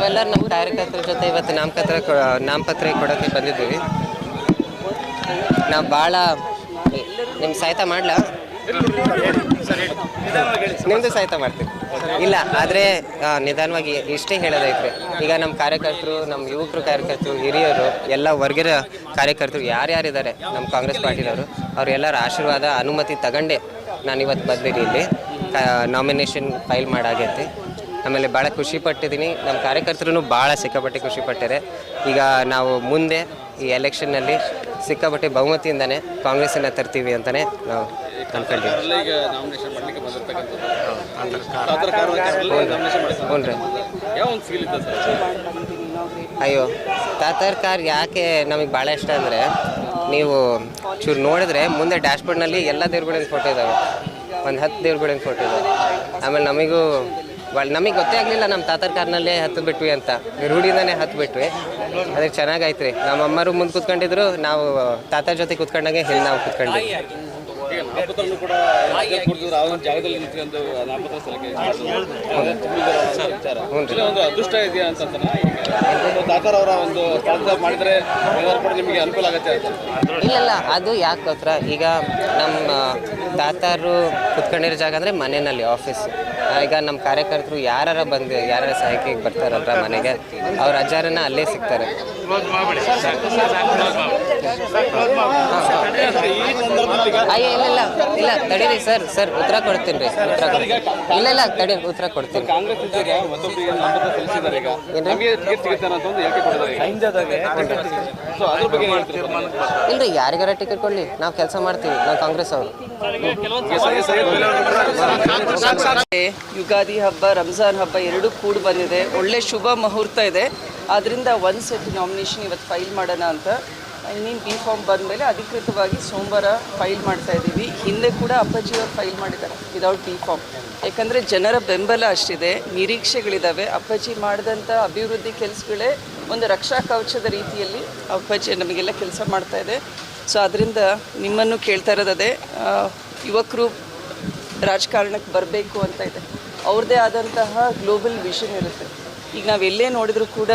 ನಾವೆಲ್ಲರೂ ನಮ್ಮ ಕಾರ್ಯಕರ್ತರ ಜೊತೆ ಇವತ್ತು ನಾಮಪತ್ರ ಕೊಡೋಕ್ಕೆ ಬಂದಿದ್ದೀವಿ. ನಾವು ಭಾಳ ನಿಮ್ಮ ಸಹಾಯ ಮಾಡಲ, ನಿಮ್ಮದು ಸಹಾಯ ಮಾಡ್ತೀವಿ. ಇಲ್ಲ ಆದರೆ ನಿಧಾನವಾಗಿ ಇಷ್ಟೇ ಹೇಳೋದೈತ್ರಿ. ಈಗ ನಮ್ಮ ಕಾರ್ಯಕರ್ತರು, ನಮ್ಮ ಯುವಕರು ಕಾರ್ಯಕರ್ತರು, ಹಿರಿಯರು, ಎಲ್ಲ ವರ್ಗದ ಕಾರ್ಯಕರ್ತರು ಯಾರ್ಯಾರಿದ್ದಾರೆ ನಮ್ಮ ಕಾಂಗ್ರೆಸ್ ಪಾರ್ಟಿದವರು, ಅವರೆಲ್ಲರ ಆಶೀರ್ವಾದ ಅನುಮತಿ ತಗೊಂಡೆ ನಾನು ಇವತ್ತು ಬಂದಿದ್ದೀನಿ. ಇಲ್ಲಿ ನಾಮಿನೇಷನ್ ಫೈಲ್ ಮಾಡಾಗೈತಿ. ಆಮೇಲೆ ಭಾಳ ಖುಷಿಪಟ್ಟಿದ್ದೀನಿ. ನಮ್ಮ ಕಾರ್ಯಕರ್ತರು ಭಾಳ ಸಿಕ್ಕಾಪಟ್ಟೆ ಖುಷಿಪಟ್ಟಿದ್ದಾರೆ. ಈಗ ನಾವು ಮುಂದೆ ಈ ಎಲೆಕ್ಷನ್ನಲ್ಲಿ ಸಿಕ್ಕಾಪಟ್ಟೆ ಬಹುಮತಿಯಿಂದನೇ ಕಾಂಗ್ರೆಸ್ಸನ್ನು ತರ್ತೀವಿ ಅಂತಲೇ ನಾವು ಅಂದ್ಕೊಂಡಿದ್ದೀವಿ. ಹ್ಞೂ ರೀ. ಅಯ್ಯೋ, ತಾತರ್ ಕಾರ್ ಯಾಕೆ ನಮಗೆ ಭಾಳ ಇಷ್ಟ ಅಂದರೆ, ನೀವು ಚೂರು ನೋಡಿದ್ರೆ ಮುಂದೆ ಡ್ಯಾಶ್ಬೋರ್ಡ್ನಲ್ಲಿ ಎಲ್ಲ ದೇವ್ರುಗಳಿಂದ ಫೋಟೋ ಇದ್ದಾವೆ, ಒಂದು 10 ದೇವ್ರುಗಳಿಂದ ಫೋಟೋ ಇದ್ದಾವೆ. ಆಮೇಲೆ ನಮಗೆ ಗೊತ್ತೇ ಆಗಲಿಲ್ಲ ನಮ್ಮ ತಾತರ್ ಕಾರ್ನಲ್ಲೇ ಹತ್ತು ಬಿಟ್ವಿ ಅಂತ, ರೂಢಿಯಿಂದನೇ ಹತ್ತು ಬಿಟ್ವಿ. ಅದಕ್ಕೆ ಚೆನ್ನಾಗಾಯ್ತು ರೀ. ನಮ್ಮ ಅಮ್ಮರು ಮುಂದೆ ಕೂತ್ಕೊಂಡಿದ್ರು, ನಾವು ತಾತರ ಜೊತೆ ಕೂತ್ಕೊಂಡಾಗೆ ಹಿಂದೆ ನಾವು ಕೂತ್ಕೊಂಡ್ವಿ. ಅದೃಷ್ಟ ಇದೆಯಾ ಅಂತ ತಾತರ ಅವರ ಒಂದು ಮಾಡಿದ್ರೆ ನಿಮಗೆ ಅನುಕೂಲ ಆಗುತ್ತೆ. ಇಲ್ಲ, ಅದು ಯಾಕೆ ಗೊತ್ತರ, ಈಗ ನಮ್ಮ ತಾತರು ಕುತ್ಕೊಂಡಿರೋ ಜಾಗ ಅಂದರೆ ಮನೆಯಲ್ಲಿ ಆಫೀಸ್. ಈಗ ನಮ್ಮ ಕಾರ್ಯಕರ್ತರು ಯಾರ ಸಹಾಯಕ್ಕೆ ಬರ್ತಾರಲ್ರ ಮನೆಗೆ, ಅವ್ರ ಅಜ್ಜಾರನ್ನ ಅಲ್ಲೇ ಸಿಗ್ತಾರೆ. ಇಲ್ಲ ತಡೀರಿ ಸರ್ ಉತ್ತರ ಕೊಡ್ತೀನಿ ರೀ. ಇಲ್ಲ ತಡಿ, ಉತ್ತರ ಕೊಡ್ತೀನಿ. ಇಲ್ರಿ, ಯಾರಿಗಾರ ಟಿಕೆಟ್ ಕೊಡ್ಲಿ, ನಾವು ಕೆಲಸ ಮಾಡ್ತೀವಿ. ನಾವು ಕಾಂಗ್ರೆಸ್ ಅವರು. ಯುಗಾದಿ ಹಬ್ಬ, ರಂಜಾನ್ ಹಬ್ಬ ಎರಡೂ ಕೂಡಿ ಬಂದಿದೆ. ಒಳ್ಳೆ ಶುಭ ಮುಹೂರ್ತ ಇದೆ. ಆದ್ದರಿಂದ ಒಂದು ಸೆಟ್ ನಾಮಿನೇಷನ್ ಇವತ್ತು ಫೈಲ್ ಮಾಡೋಣ ಅಂತ. ಇನ್ನೇನು ಬಿ ಫಾರ್ಮ್ ಬಂದ ಮೇಲೆ ಅಧಿಕೃತವಾಗಿ ಸೋಮವಾರ ಫೈಲ್ ಮಾಡ್ತಾ ಇದ್ದೀವಿ. ಹಿಂದೆ ಕೂಡ ಅಪ್ಪಾಜಿಯವರು ಫೈಲ್ ಮಾಡಿದ್ದಾರೆ ವಿದೌಟ್ ಬಿ ಫಾರ್ಮ್. ಯಾಕಂದರೆ ಜನರ ಬೆಂಬಲ ಅಷ್ಟಿದೆ, ನಿರೀಕ್ಷೆಗಳಿದ್ದಾವೆ. ಅಪ್ಪಾಜಿ ಮಾಡಿದಂಥ ಅಭಿವೃದ್ಧಿ ಕೆಲಸಗಳೇ ಒಂದು ರಕ್ಷಾ ಕವಚದ ರೀತಿಯಲ್ಲಿ ಅಪ್ಪಾಜಿ ನಮಗೆಲ್ಲ ಕೆಲಸ ಮಾಡ್ತಾಯಿದೆ. ಸೊ ಅದರಿಂದ ನಿಮ್ಮನ್ನು ಕೇಳ್ತಾ ಇರೋದೇ, ಯುವಕರು ರಾಜಕಾರಣಕ್ಕೆ ಬರಬೇಕು ಅಂತ ಇದೆ. ಅವ್ರದ್ದೇ ಆದಂತಹ ಗ್ಲೋಬಲ್ ವಿಷನ್ ಇರುತ್ತೆ. ಈಗ ನಾವೆಲ್ಲೇ ನೋಡಿದರೂ ಕೂಡ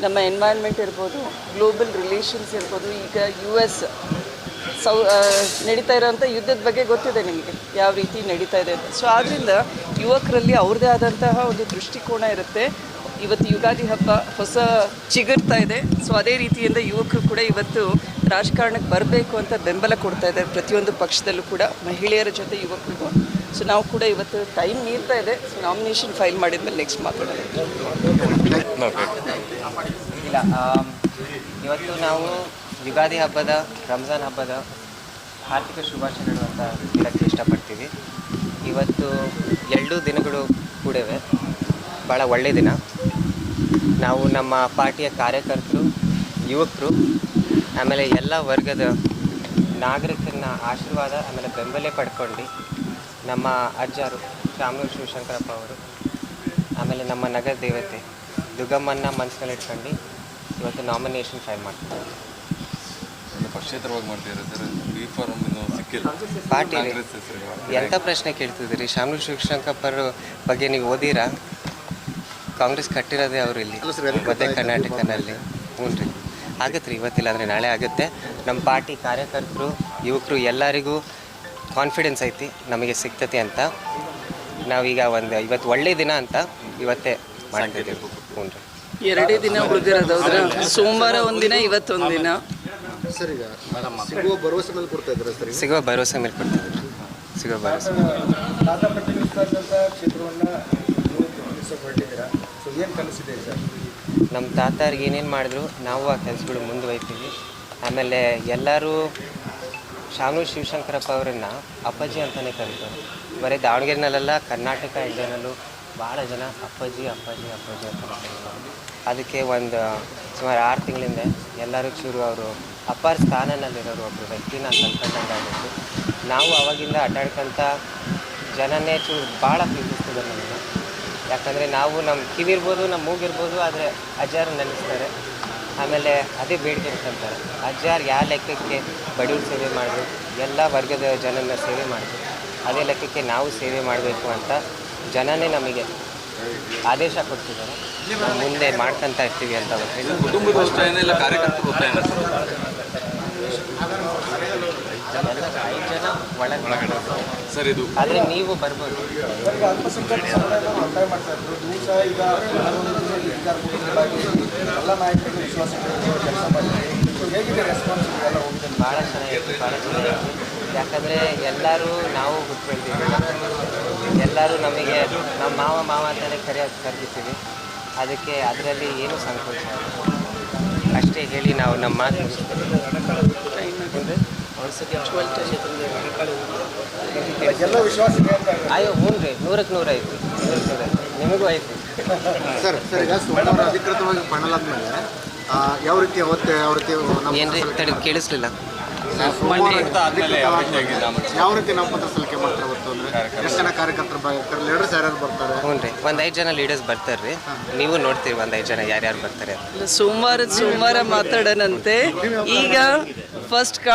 ನಮ್ಮ ಎನ್ವೈರ್ನ್ಮೆಂಟ್ ಇರ್ಬೋದು, ಗ್ಲೋಬಲ್ ರಿಲೇಷನ್ಸ್ ಇರ್ಬೋದು, ಈಗ US ನಡೀತಾ ಇರೋಂಥ ಯುದ್ಧದ ಬಗ್ಗೆ ಗೊತ್ತಿದೆ ನಿಮಗೆ, ಯಾವ ರೀತಿ ನಡೀತಾ ಇದೆ ಅಂತ. ಸೊ ಆದ್ದರಿಂದ ಯುವಕರಲ್ಲಿ ಅವ್ರದ್ದೇ ಆದಂತಹ ಒಂದು ದೃಷ್ಟಿಕೋನ ಇರುತ್ತೆ. ಇವತ್ತು ಯುಗಾದಿ ಹಬ್ಬ ಹೊಸ ಚಿಗುರ್ತಾ ಇದೆ. ಸೊ ಅದೇ ರೀತಿಯಿಂದ ಯುವಕರು ಕೂಡ ಇವತ್ತು ರಾಜಕಾರಣಕ್ಕೆ ಬರಬೇಕು ಅಂತ ಬೆಂಬಲ ಕೊಡ್ತಾ ಇದ್ದಾರೆ ಪ್ರತಿಯೊಂದು ಪಕ್ಷದಲ್ಲೂ ಕೂಡ, ಮಹಿಳೆಯರ ಜೊತೆ ಯುವಕರಿಗೂ. ಸೊ ನಾವು ಕೂಡ ಇವತ್ತು ಟೈಮ್ ಮೀರ್ತಾ ಇದೆ. ಸೊ ನಾಮಿನೇಷನ್ ಫೈಲ್ ಮಾಡಿದ್ಮೇಲೆ ನೆಕ್ಸ್ಟ್ ಮಾತಾಡೋಣ. ಇಲ್ಲ, ಇವತ್ತು ನಾವು ಯುಗಾದಿ ಹಬ್ಬದ, ರಂಜಾನ್ ಹಬ್ಬದ ಆರ್ಥಿಕ ಶುಭಾಶಯಗಳು ಅಂತ ಹೇಳೋಕ್ಕೆ ಇಷ್ಟಪಡ್ತೀವಿ. ಇವತ್ತು 2 ದಿನಗಳು ಕೂಡವೆ ಭಾಳ ಒಳ್ಳೆಯ ದಿನ. ನಾವು ನಮ್ಮ ಪಾರ್ಟಿಯ ಕಾರ್ಯಕರ್ತರು, ಯುವಕರು, ಆಮೇಲೆ ಎಲ್ಲ ವರ್ಗದ ನಾಗರಿಕರನ್ನ ಆಶೀರ್ವಾದ ಆಮೇಲೆ ಬೆಂಬಲ ಪಡ್ಕೊಂಡು ನಮ್ಮ ಅಜ್ಜರು ಶಾಮನೂರು ಶಿವಶಂಕರಪ್ಪ ಅವರು, ಆಮೇಲೆ ನಮ್ಮ ನಗರ ದೇವತೆ ದುರ್ಗಮ್ಮನ್ನ ಮನಸ್ಸಿನಲ್ಲಿ ಇಟ್ಕೊಂಡು ಇವತ್ತು ನಾಮಿನೇಷನ್ ಫೈಲ್ ಮಾಡ್ತೀವಿ. ಪಕ್ಷೇತರವಾಗಿ ಮಾಡ್ತೀರಾ ಸರ್? ಬಿ ಫಾರ್ಮ್ ಇನ್ನೂ ಸಿಕ್ಕಿಲ್ಲ. ಪಾರ್ಟಿ ಎಂಥ ಪ್ರಶ್ನೆ ಕೇಳ್ತಿದ್ದೀರಿ? ಶಾಮನೂರು ಶಿವಶಂಕರಪ್ಪರ ಬಗ್ಗೆ ನೀವು ಓದಿರಾ? ಕಾಂಗ್ರೆಸ್ ಕಟ್ಟಿರೋದೇ ಅವರು ಇಲ್ಲಿ ಮಧ್ಯ ಕರ್ನಾಟಕನಲ್ಲಿ. ಹ್ಞೂ ರೀ, ಆಗುತ್ತೆ ರೀ. ಇವತ್ತಿಲ್ಲ ಅಂದರೆ ನಾಳೆ ಆಗುತ್ತೆ. ನಮ್ಮ ಪಾರ್ಟಿ ಕಾರ್ಯಕರ್ತರು, ಯುವಕರು ಎಲ್ಲರಿಗೂ ಕಾನ್ಫಿಡೆನ್ಸ್ ಐತಿ ನಮಗೆ ಸಿಗ್ತತಿ ಅಂತ. ನಾವೀಗ ಇವತ್ತು ಒಳ್ಳೆಯ ದಿನ ಅಂತ ಇವತ್ತೇ ಮಾಡ್ತಿದ್ದೀವಿ. ಹ್ಞೂ ರೀ, 2 ದಿನ ಉಳಿದಿರೋದು. ಸೋಮವಾರ ಒಂದಿನ, ಇವತ್ತೊಂದು ದಿನ. ಸಿಗುವ ಭರವಸೆ ಮೇಲೆ ಕೊಡ್ತಿದ್ದೀವಿ. ಸಿಗುವ ಭರವಸೆ ನಮ್ಮ ತಾತರಿಗೆ ಏನೇನು ಮಾಡಿದ್ರು ನಾವು ಆ ಕೆಲಸಗಳು ಮುಂದುವರಿತೀವಿ. ಆಮೇಲೆ ಎಲ್ಲರೂ ಶಾಮನೂರು ಶಿವಶಂಕರಪ್ಪ ಅವರನ್ನು ಅಪ್ಪಾಜಿ ಅಂತಲೇ ಕರೀತಾರೆ. ಬರೀ ದಾವಣಗೆರೆನಲ್ಲೆಲ್ಲ, ಕರ್ನಾಟಕ ಇಂಡಿಯಾನಲ್ಲೂ ಭಾಳ ಜನ ಅಪ್ಪಾಜಿ ಅಂತ ಕರೀತಾರೆ. ಅದಕ್ಕೆ ಸುಮಾರು 6 ತಿಂಗಳಿಂದ ಎಲ್ಲರೂ ಚೂರು ಅವರು ಅಪ್ಪಾರ ಸ್ಥಾನದಲ್ಲಿರೋರು ಒಬ್ಬರು ವ್ಯಕ್ತಿನ ಕಲ್ತ್ಕೊಂಡಂಗಾಗಿತ್ತು. ನಾವು ಅವಾಗಿಂದ ಅಡ್ಡಾಡ್ಕೊಂತ ಜನನೇ ಚೂರು ಭಾಳ ಪ್ರೀತಿಸ್ತಿದ್ದಾರೆ ನಮಗೆ. ಯಾಕಂದರೆ ನಾವು ನಮ್ಮ ಕಿವಿರ್ಬೋದು, ನಮ್ಮ ಮೂಗಿರ್ಬೋದು, ಆದರೆ ಅಜ್ಜಾರು ನೆನೆಸ್ತಾರೆ. ಆಮೇಲೆ ಅದೇ ಬೇಡಿಕೆ ಇಟ್ಕೊಂತಾರೆ. ಅಜ್ಜಾರು ಯಾವ ಲೆಕ್ಕಕ್ಕೆ ಬಡವ್ರ ಸೇವೆ ಮಾಡಿದ್ರು, ಎಲ್ಲ ವರ್ಗದ ಜನನ ಸೇವೆ ಮಾಡಿದ್ರು, ಅದೇ ಲೆಕ್ಕಕ್ಕೆ ನಾವು ಸೇವೆ ಮಾಡಬೇಕು ಅಂತ ಜನನೇ ನಮಗೆ ಆದೇಶ ಕೊಡ್ತಿದ್ದಾರೆ. ನಾವು ಮುಂದೆ ಮಾಡ್ಕೊತ ಇರ್ತೀವಿ ಅಂತ ಇದು ಕುಟುಂಬದ ಒತ್ತಾಯನ ಇಲ್ಲ ಕಾರ್ಯಕರ್ತರ ಒತ್ತಾಯನ ಎಲ್ಲ 5 ಜನ ಒಳಗಡೆ ಸರ್ ಇದು ಆದರೆ ನೀವು ಬರ್ಬೋದು. ಅಲ್ಪಸಂಖ್ಯಾತ ಸಮುದಾಯದವರು ಒತ್ತಾಯ ಮಾಡ್ತಾ ಇದ್ರು. ದಿವಸ ಈಗ ಎಲ್ಲ ನಾಯಕರಿಗೆ ವಿಶ್ವಾಸ ಕೆಲಸ ಮಾಡಿದೆ. ಹೇಗಿದೆ ರೆಸ್ಪಾನ್ಸ್ ಎಲ್ಲ ಹೋಗಿದೆ? ಭಾಳ ಚೆನ್ನಾಗಿತ್ತು, ಭಾಳ ಚೆನ್ನಾಗಿತ್ತು. ಯಾಕಂದರೆ ಎಲ್ಲರೂ ನಾವು ಹುಟ್ಟು ಬೆಳೆದಿದ್ದೀವಿ, ಎಲ್ಲರೂ ನಮಗೆ ನಮ್ಮ ಮಾವ ಅಂತಲೇ ಕರೆದಿದ್ದೀವಿ. ಅದಕ್ಕೆ ಅದರಲ್ಲಿ ಏನೂ ಸಂಕೋಚ ಇಲ್ಲ. ಅಷ್ಟೇ ಹೇಳಿ ನಾವು ನಮ್ಮ ಮಾತು ಮುಗಿಸ್ತೀವಿ. ಎಲ್ಲ ವಿಶ್ವಾಸ ಇದೆ ಅಂತ. ಅಯ್ಯೋ ಹ್ಞೂ ರೀ, 100ಕ್ಕೆ 100 ಐತಿ, 100ಕ್ಕೆ 100 ಐತಿ, ನಿಮಗೂ ಐತಿ. ಸರ್ ಈಗ ಸೋಮವಾರ ಅಧಿಕೃತವಾಗಿ ಮಾಡಲಾದ್ಮೇಲೆ ಯಾವ ರೀತಿ ಅವತ್ತೆ ಯಾವ ರೀತಿ ಏನು ರೀ ತಡಿ ಕೇಳಿಸ್ಲಿಲ್ಲ. ಯಾವ ರೀತಿ ನಾವು ಪತ್ರ ಸಲ್ಲಿಕೆ ಮಾಡ್ತಾರೆ ಗೊತ್ತು ಅಂದರೆ ಎಷ್ಟು ಜನ ಕಾರ್ಯಕರ್ತರು ಲೀಡರ್ಸ್ ಯಾರ್ಯಾರು ಬರ್ತಾರೆ? ಹ್ಞೂ ರೀ, ಒಂದು 5 ಜನ ಲೀಡರ್ಸ್ ಬರ್ತಾರೆ ರೀ. ನೀವು ನೋಡ್ತೀರಿ ಒಂದು 5 ಜನ ಯಾರ್ಯಾರು ಬರ್ತಾರೆ. ಸೋಮವಾರ ಮಾತಾಡೋಣಂತೆ. ಈಗ ಫಸ್ಟ್